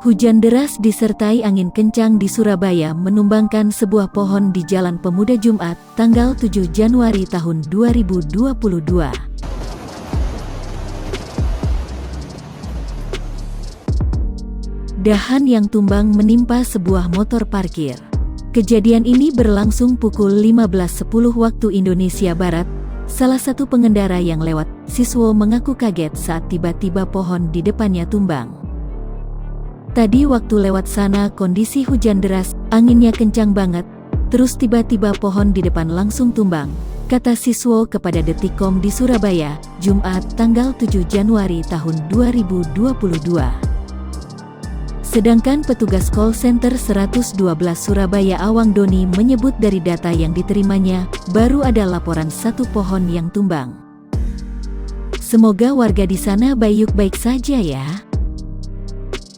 Hujan deras disertai angin kencang di Surabaya menumbangkan sebuah pohon di Jalan Pemuda Jumat, tanggal 7 Januari tahun 2022. Dahan yang tumbang menimpa sebuah motor parkir. Kejadian ini berlangsung pukul 15.10 waktu Indonesia Barat. Salah satu pengendara yang lewat, Siswo, mengaku kaget saat tiba-tiba pohon di depannya tumbang. Tadi waktu lewat sana kondisi hujan deras, anginnya kencang banget, terus tiba-tiba pohon di depan langsung tumbang, kata Siswo kepada Detikcom di Surabaya, Jumat tanggal 7 Januari tahun 2022. Sedangkan petugas call center 112 Surabaya Awang Doni menyebut dari data yang diterimanya, baru ada laporan satu pohon yang tumbang. Semoga warga di sana baik-baik saja ya.